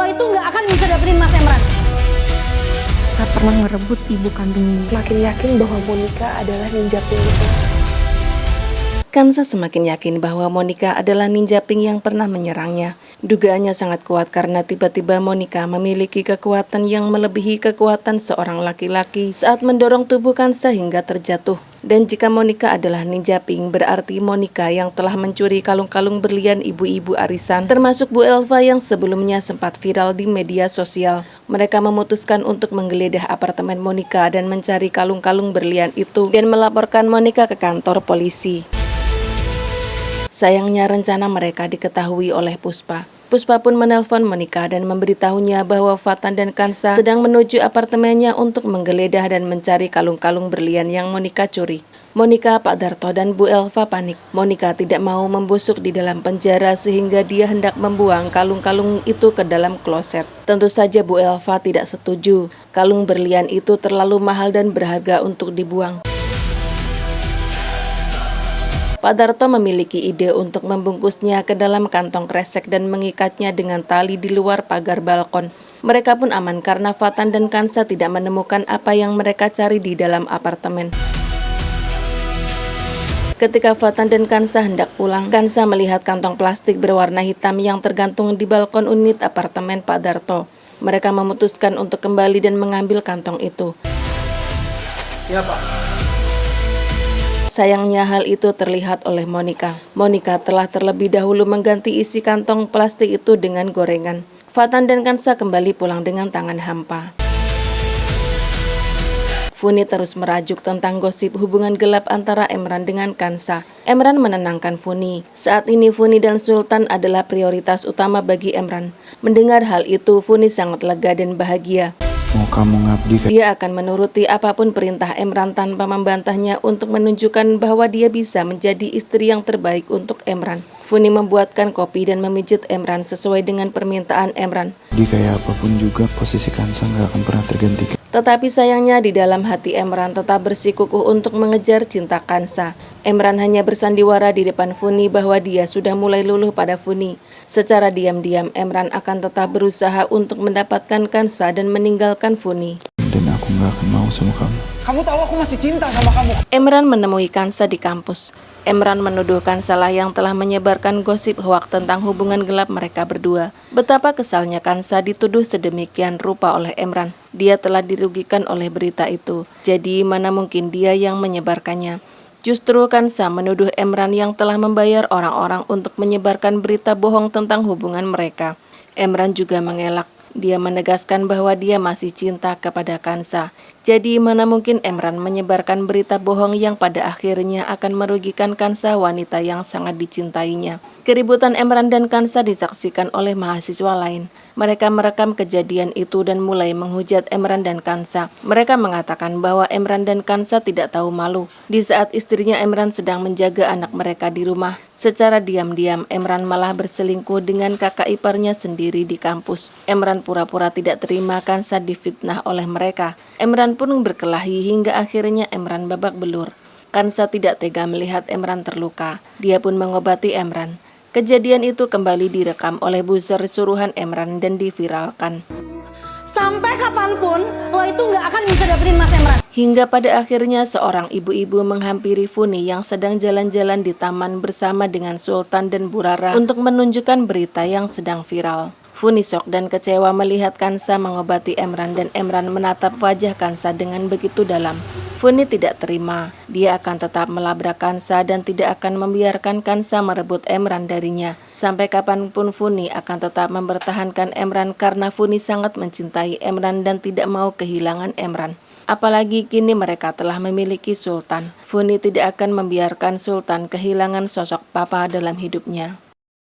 itu nggak akan bisa dapetin Mas Emran. Saya pernah merebut ibu kandungnya. Makin yakin bahwa Monica adalah ninja pink itu. Kansa semakin yakin bahwa Monica adalah ninja pink yang pernah menyerangnya. Dugaannya sangat kuat karena tiba-tiba Monica memiliki kekuatan yang melebihi kekuatan seorang laki-laki saat mendorong tubuh Kansa hingga terjatuh. Dan jika Monica adalah ninja pink, berarti Monica yang telah mencuri kalung-kalung berlian ibu-ibu arisan, termasuk Bu Elva yang sebelumnya sempat viral di media sosial. Mereka memutuskan untuk menggeledah apartemen Monica dan mencari kalung-kalung berlian itu dan melaporkan Monica ke kantor polisi. Sayangnya rencana mereka diketahui oleh Puspa. Puspa pun menelpon Monica dan memberitahunya bahwa Fatan dan Kansa sedang menuju apartemennya untuk menggeledah dan mencari kalung-kalung berlian yang Monica curi. Monica, Pak Darto, dan Bu Elva panik. Monica tidak mau membusuk di dalam penjara sehingga dia hendak membuang kalung-kalung itu ke dalam kloset. Tentu saja Bu Elva tidak setuju. Kalung berlian itu terlalu mahal dan berharga untuk dibuang. Pak Darto memiliki ide untuk membungkusnya ke dalam kantong kresek dan mengikatnya dengan tali di luar pagar balkon. Mereka pun aman karena Fatan dan Kansa tidak menemukan apa yang mereka cari di dalam apartemen. Ketika Fatan dan Kansa hendak pulang, Kansa melihat kantong plastik berwarna hitam yang tergantung di balkon unit apartemen Pak Darto. Mereka memutuskan untuk kembali dan mengambil kantong itu. Ya, Pak. Sayangnya hal itu terlihat oleh Monica. Monica telah terlebih dahulu mengganti isi kantong plastik itu dengan gorengan. Fatan dan Kansa kembali pulang dengan tangan hampa. Funi terus merajuk tentang gosip hubungan gelap antara Emran dengan Kansa. Emran menenangkan Funi. Saat ini Funi dan Sultan adalah prioritas utama bagi Emran. Mendengar hal itu, Funi sangat lega dan bahagia. Mau kamu ngabdi ke... Dia akan menuruti apapun perintah Emran tanpa membantahnya untuk menunjukkan bahwa dia bisa menjadi istri yang terbaik untuk Emran. Funi membuatkan kopi dan memijit Emran sesuai dengan permintaan Emran. Di kayak apapun juga posisi Kansa nggak akan pernah tergantikan. Tetapi sayangnya di dalam hati Emran tetap bersikukuh untuk mengejar cinta Kansa. Emran hanya bersandiwara di depan Funi bahwa dia sudah mulai luluh pada Funi. Secara diam-diam Emran akan tetap berusaha untuk mendapatkan Kansa dan meninggalkan Funi. Dan aku nggak akan mau sama kamu. Kamu tahu aku masih cinta sama kamu. Emran menemui Kansa di kampus. Emran menuduh Kansa lah yang telah menyebarkan gosip hoak tentang hubungan gelap mereka berdua. Betapa kesalnya Kansa dituduh sedemikian rupa oleh Emran. Dia telah dirugikan oleh berita itu. Jadi mana mungkin dia yang menyebarkannya. Justru Kansa menuduh Emran yang telah membayar orang-orang untuk menyebarkan berita bohong tentang hubungan mereka. Emran juga mengelak. Dia menegaskan bahwa dia masih cinta kepada Kansa. Jadi mana mungkin Emran menyebarkan berita bohong yang pada akhirnya akan merugikan Kansa, wanita yang sangat dicintainya. Keributan Emran dan Kansa disaksikan oleh mahasiswa lain. Mereka merekam kejadian itu dan mulai menghujat Emran dan Kansa. Mereka mengatakan bahwa Emran dan Kansa tidak tahu malu. Di saat istrinya Emran sedang menjaga anak mereka di rumah, secara diam-diam Emran malah berselingkuh dengan kakak iparnya sendiri di kampus. Emran pura-pura tidak terima Kansa difitnah oleh mereka. Emran pun berkelahi hingga akhirnya Emran babak belur. Kansa tidak tega melihat Emran terluka. Dia pun mengobati Emran. Kejadian itu kembali direkam oleh buzzer suruhan Emran dan diviralkan. Sampai kapanpun lo itu nggak akan bisa dapetin Mas Emran. Hingga pada akhirnya seorang ibu-ibu menghampiri Funi yang sedang jalan-jalan di taman bersama dengan Sultan dan Bu Rara untuk menunjukkan berita yang sedang viral. Funi syok dan kecewa melihat Kansa mengobati Emran dan Emran menatap wajah Kansa dengan begitu dalam. Funi tidak terima. Dia akan tetap melabrak Kansa dan tidak akan membiarkan Kansa merebut Emran darinya. Sampai kapanpun Funi akan tetap mempertahankan Emran karena Funi sangat mencintai Emran dan tidak mau kehilangan Emran. Apalagi kini mereka telah memiliki Sultan. Funi tidak akan membiarkan Sultan kehilangan sosok papa dalam hidupnya.